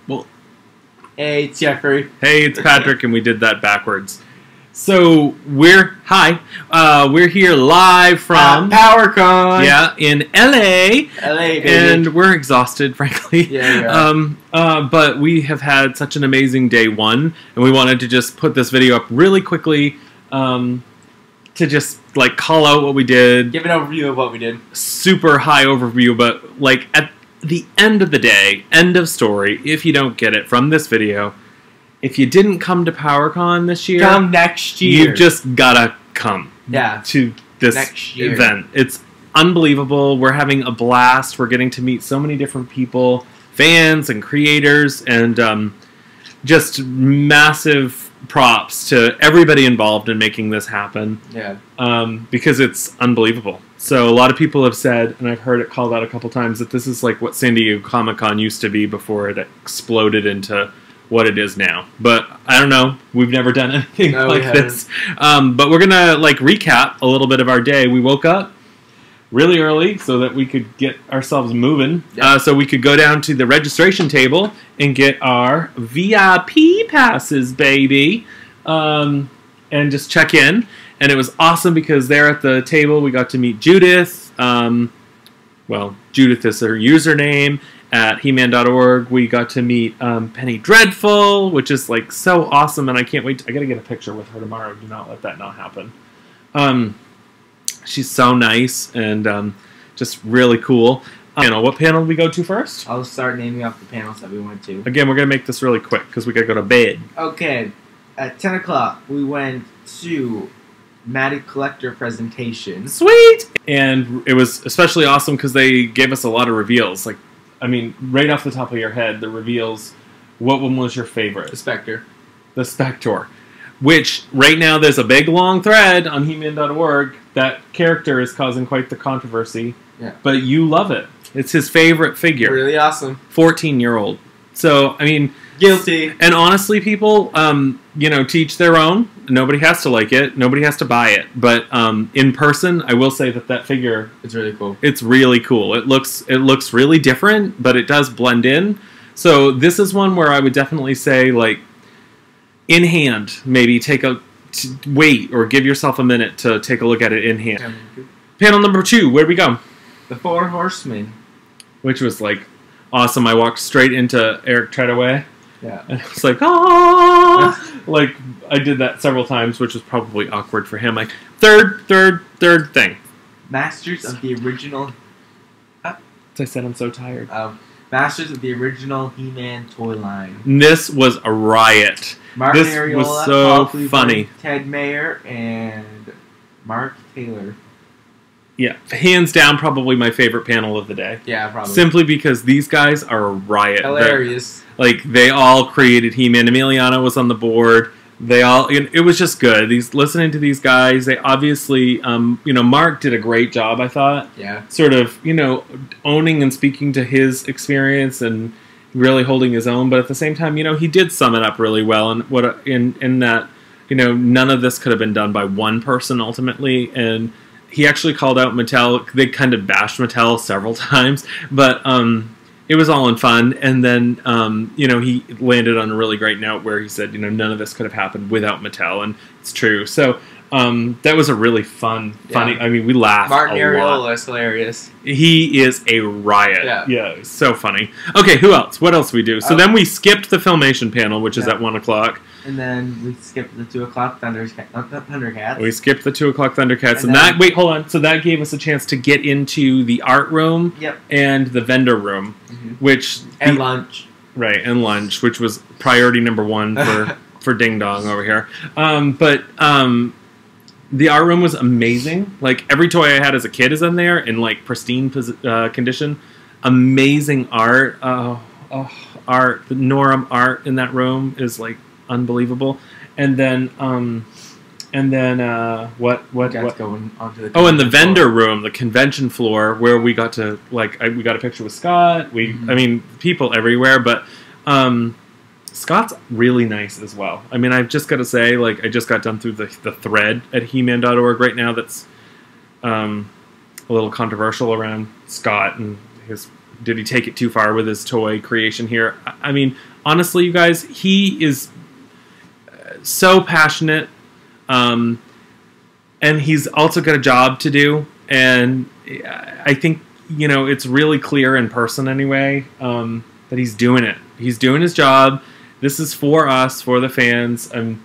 Well, hey, it's Jeffrey. hey, it's Patrick, and we did that backwards. So we're here live from PowerCon. Yeah, in LA. LA, baby. And we're exhausted, frankly. Yeah, we are. But we have had such an amazing day one, and we wanted to just put this video up really quickly to just like call out what we did. Give an overview of what we did. Super high overview, but like at the end of the day, end of story, if you don't get it from this video, if you didn't come to PowerCon this year, come next year. You've just gotta come to this event. It's unbelievable. We're having a blast. We're getting to meet so many different people, fans and creators, and just massive props to everybody involved in making this happen. Yeah. Because it's unbelievable. So a lot of people have said, and I've heard it called out a couple times, that this is like what San Diego Comic-Con used to be before it exploded into what it is now. But I don't know. We've never done anything like this. But we're gonna like recap a little bit of our day. We woke up really early so that we could get ourselves moving. Yep. So we could go down to the registration table and get our VIP passes, baby, and just check in. And it was awesome because there at the table we got to meet Judith. Well, Judith is her username. At He-Man.org, we got to meet Penny Dreadful, which is like so awesome, and I can't wait. I gotta get a picture with her tomorrow. Do not let that not happen. She's so nice and just really cool. What panel did we go to first? I'll start naming off the panels that we went to. Again, we're gonna make this really quick because we gotta go to bed. Okay, at 10 o'clock we went to MOTUC Collector presentation. Sweet, and it was especially awesome because they gave us a lot of reveals. Like, I mean, right off the top of your head, the reveals. What one was your favorite? The Spectre. The Spectre. Which, right now, there's a big, long thread on He-Man.org. That character is causing quite the controversy. Yeah. But you love it. It's his favorite figure. Really awesome. 14-year-old. So, I mean... Guilty. And honestly, people, to each their own. Nobody has to like it. Nobody has to buy it. But in person, I will say that figure... It's really cool. It's really cool. It looks really different, but it does blend in. So this is one where I would definitely say, like, in hand, maybe wait or give yourself a minute to take a look at it in hand. Panel number 2, where'd we go? The Four Horsemen. Which was, like, awesome. I walked straight into Eric Treadaway. Yeah. And it's like, ah! Like, I did that several times, which was probably awkward for him. Like, third thing. Masters of the original... As I said, I'm so tired. Masters of the original He-Man toy line. This was a riot. Mark this Mariola, was so funny. Ted Mayer, and Mark Taylor. Yeah, hands down, probably my favorite panel of the day. Yeah, probably. Simply because these guys are a riot. Hilarious. They all created He-Man. Emiliano was on the board. It was just good. Listening to these guys, they obviously, Mark did a great job, I thought. Yeah. Sort of, owning and speaking to his experience and really holding his own. But at the same time, he did sum it up really well. And in that, none of this could have been done by one person ultimately. And he actually called out Mattel. They kind of bashed Mattel several times, but it was all in fun. And then, he landed on a really great note where he said, none of this could have happened without Mattel, and it's true. So that was a really funny. I mean, we laughed. Martin Ariola is hilarious. He is a riot. Yeah, so funny. Okay, who else? What else we do? So then we skipped the Filmation panel, which is at 1 o'clock. And then we skipped the 2 o'clock Thundercats. We skipped the 2 o'clock Thundercats. And wait, hold on. So that gave us a chance to get into the art room and the vendor room. Which... And lunch. Right, and lunch, which was priority number 1 for Ding Dong over here. But the art room was amazing. Like, every toy I had as a kid is in there in, like, pristine condition. Amazing art. Art. The Norum art in that room is, like, unbelievable. And then what? Going onto the and the vendor room, the convention floor, where we got to we got a picture with Scott. I mean, people everywhere, but Scott's really nice as well. I mean, I've just got to say, I just got done through the thread at He-Man.org right now. That's a little controversial around Scott and his did he take it too far with his toy creation here? I mean, honestly, you guys, he is so passionate, and he's also got a job to do, and I think, you know, it's really clear in person anyway, that he's doing it. He's doing his job. This is for us, for the fans, and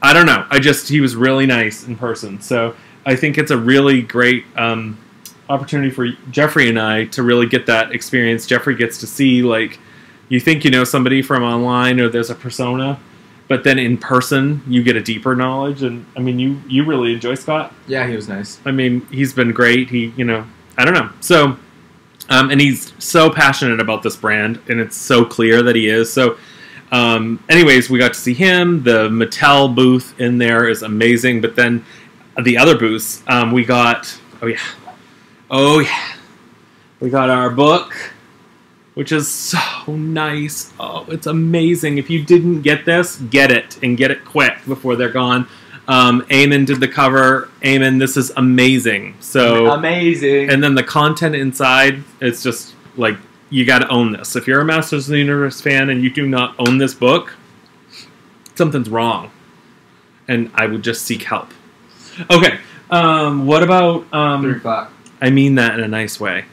I don't know. He was really nice in person, so I think it's a really great opportunity for Jeffrey and I to really get that experience. Jeffrey gets to see, like, you think you know somebody from online or there's a persona, but then in person you get a deeper knowledge. And I mean, you really enjoy Scott. Yeah, he was nice. I mean, he's been great. He, you know, I don't know. So, and he's so passionate about this brand, and it's so clear that he is. So, anyways, we got to see him. The Mattel booth in there is amazing. But then the other booths, we got, oh yeah, we got our book, which is so nice. Oh, it's amazing. If you didn't get this, get it, and get it quick before they're gone. Eamon did the cover. Eamon, this is amazing. So amazing. And then the content inside, it's just like, you got to own this. If you're a Masters of the Universe fan and you do not own this book, something's wrong. And I would just seek help. Okay. What about 3 o'clock. I mean that in a nice way.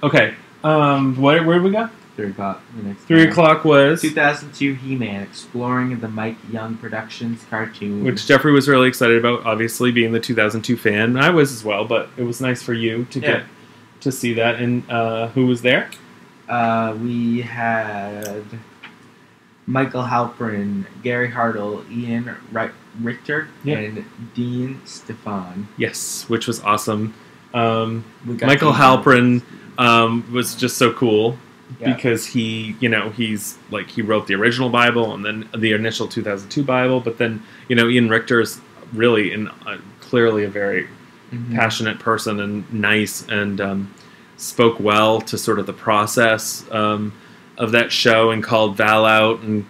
Okay. Where did we go? 3 o'clock. 3 o'clock was 2002 He-Man, exploring the Mike Young Productions cartoon, which Jeffrey was really excited about, obviously being the 2002 fan. I was as well, but it was nice for you to get to see that. And who was there? We had Michael Halperin, Gary Hartle, Ian Richter, and Dean Stefan. Yes, which was awesome. Michael Halperin was just so cool because he, you know, he's like, he wrote the original Bible and then the initial 2002 Bible, but then, you know, Ian Richter is really clearly a very passionate person and nice, and spoke well to sort of the process of that show, and called Val out and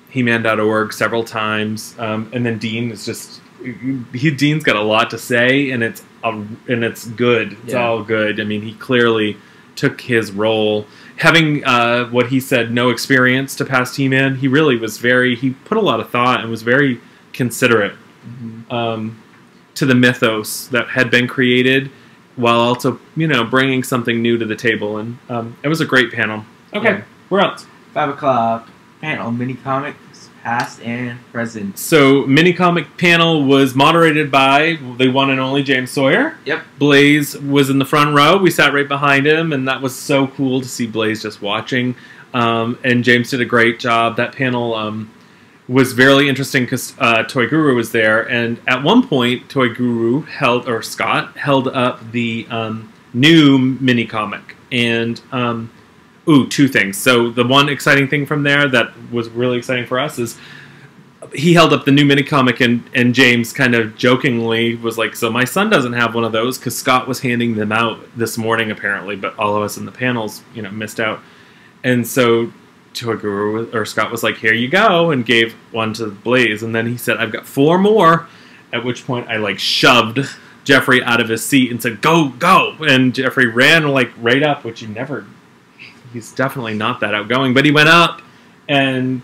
He-Man.org several times, and then Dean is just, Dean's got a lot to say, and it's good. It's all good. I mean, he clearly took his role, having what he said, no experience to past He-Man. He really was he put a lot of thought and was very considerate to the mythos that had been created, while also, you know, bringing something new to the table. And it was a great panel. Okay, where else? 5 o'clock panel, mini comics, past and present. So, mini comic panel was moderated by the one and only James Sawyer. Yep. Blaze was in the front row. We sat right behind him, and that was so cool to see Blaze just watching. And James did a great job. That panel was very interesting because Toy Guru was there, and at one point, Toy Guru Scott held up the new mini comic, and two things. So the one exciting thing from there that was really exciting for us is he held up the new mini comic, and James kind of jokingly was like, "So my son doesn't have one of those," because Scott was handing them out this morning apparently, but all of us in the panels, you know, missed out, and so Toy Guru or Scott was like, "Here you go," and gave one to Blaze, and then he said, "I've got 4 more," at which point I like shoved Jeffrey out of his seat and said, "Go, go," and Jeffrey ran like right up, which he's definitely not that outgoing, but he went up, and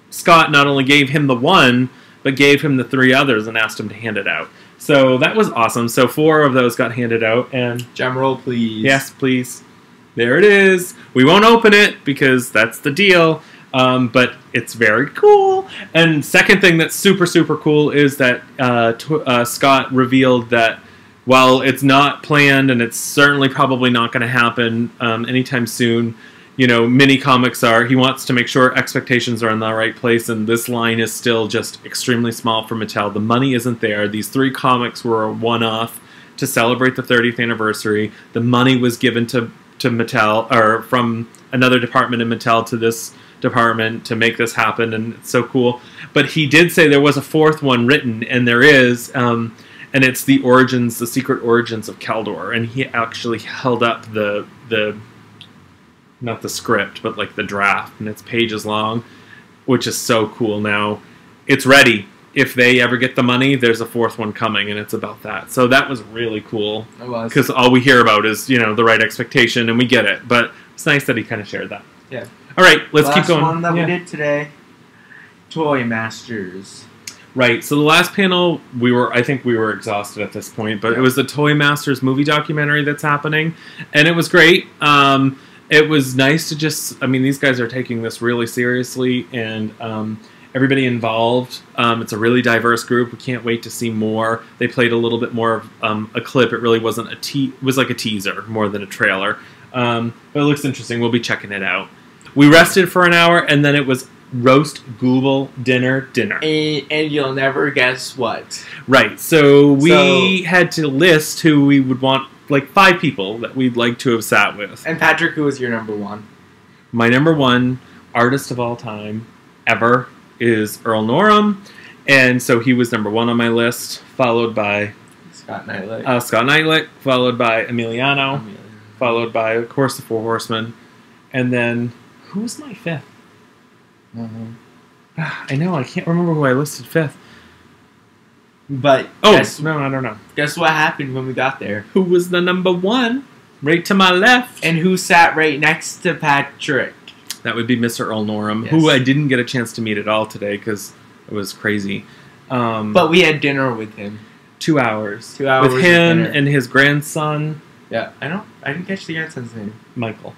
Scott not only gave him the one, but gave him the 3 others and asked him to hand it out. So that was awesome. So 4 of those got handed out, and drum roll, please. Yes, please. There it is. We won't open it because that's the deal, but it's very cool. And second thing that's super, super cool is that Scott revealed that while it's not planned, and it's certainly probably not going to happen anytime soon, you know, mini comics he wants to make sure expectations are in the right place, and this line is still just extremely small for Mattel. The money isn't there. These 3 comics were a one-off to celebrate the 30th anniversary. The money was given to Mattel, or from another department in Mattel to this department to make this happen, and it's so cool. But he did say there was a 4th one written, and there is, and it's the secret origins of Kaldor, and he actually held up the not the script, but like the draft, and it's pages long, which is so cool. Now it's ready. if they ever get the money, there's a fourth one coming, and it's about that. So that was really cool. It was. Because all we hear about is, you know, the right expectation, and we get it. But it's nice that he kind of shared that. Yeah. All right, let's keep going. Last one that we did today, Toy Masters. Right. So the last panel, I think we were exhausted at this point, but it was the Toy Masters movie documentary that's happening, and it was great. It was nice to just, I mean, these guys are taking this really seriously, and everybody involved. It's a really diverse group. We can't wait to see more. They played a little bit more of a clip. It really wasn't it was like a teaser more than a trailer. But it looks interesting. We'll be checking it out. We rested for an hour, and then it was roast Google dinner. And you'll never guess what. Right. So we had to list who we would want, like 5 people that we'd like to have sat with. And Patrick, who was your number one? My number one artist of all time ever is Earl Norem. And so he was number 1 on my list, followed by Scott Knightley. Followed by Emiliano. Followed by, of course, the 4 Horsemen. And then, who was my 5th? I know, I can't remember who I listed 5th. But no, I don't know. Guess what happened when we got there? Who was the number 1? Right to my left. And who sat right next to Patrick? That would be Mr. Earl Norem, yes. who I didn't get a chance to meet at all today because it was crazy. But we had dinner with him. 2 hours. 2 hours with him and his grandson. Yeah, I didn't catch the grandson's name. Michael.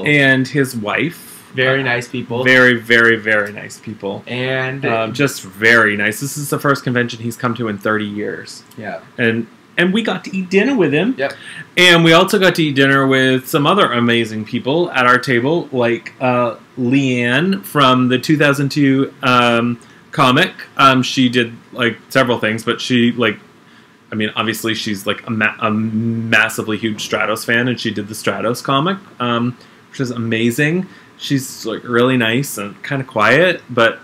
And his wife. Very nice people. Very, very, very nice people. And just very nice. This is the first convention he's come to in 30 years. Yeah. And we got to eat dinner with him. Yep. And we also got to eat dinner with some other amazing people at our table, like Leanne from the 2002 comic. She did like several things, but she obviously she's like a massively huge Stratos fan, and she did the Stratos comic, which is amazing. She's like really nice and kind of quiet, but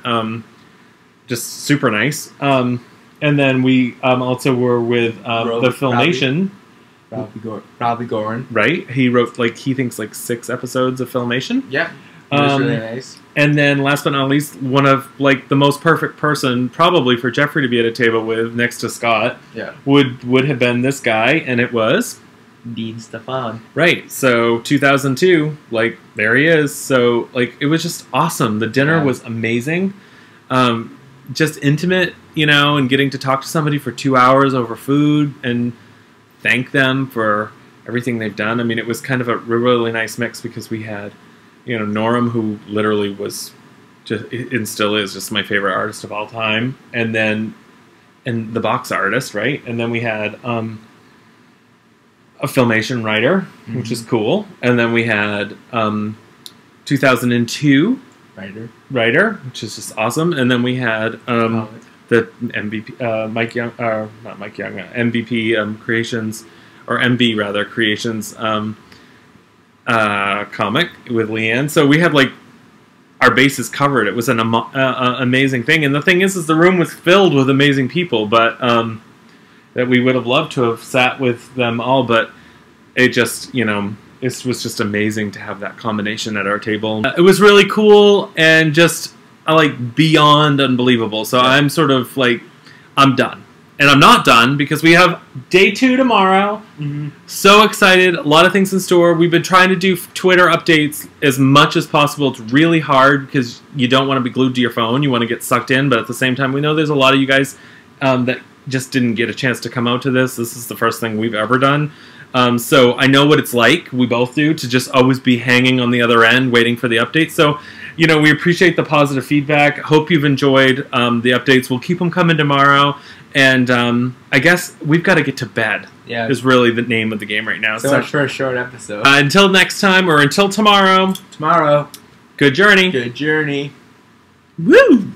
just super nice. And then we also were with the Filmation. Robbie Gorin. Right? He wrote he thinks 6 episodes of Filmation. Yeah. It was really nice. And then last but not least, one of the most perfect person probably for Jeffrey to be at a table with next to Scott would have been this guy, and it was Dean Stefan. Right. So 2002, there he is. So it was just awesome. The dinner was amazing. Just intimate, and getting to talk to somebody for 2 hours over food and thank them for everything they've done. I mean, it was kind of a really nice mix because we had, Norem, who literally was just, and still is, just my favorite artist of all time. And the box artist, right? And then we had a Filmation writer, which is cool. And then we had 2002 writer, which is just awesome. And then we had the MVP, Mike Young, not Mike Young, MVP Creations, or MB rather, Creations comic with Leanne. So we had our bases covered. It was an amazing thing. And the thing is the room was filled with amazing people, but that we would have loved to have sat with them all, but it just, it was just amazing to have that combination at our table. It was really cool and just beyond unbelievable. So I'm sort of I'm done. And I'm not done because we have day 2 tomorrow. So excited. A lot of things in store. We've been trying to do Twitter updates as much as possible. It's really hard because you don't want to be glued to your phone. You want to get sucked in. But at the same time, we know there's a lot of you guys that just didn't get a chance to come out to this. This is the first thing we've ever done. So I know what it's like, we both do, to just always be hanging on the other end waiting for the updates. So, we appreciate the positive feedback. Hope you've enjoyed the updates. We'll keep them coming tomorrow. And I guess we've got to get to bed. Yeah. Is really the name of the game right now. So much for a short episode. Until next time, or until tomorrow. Tomorrow. Good journey. Good journey. Woo!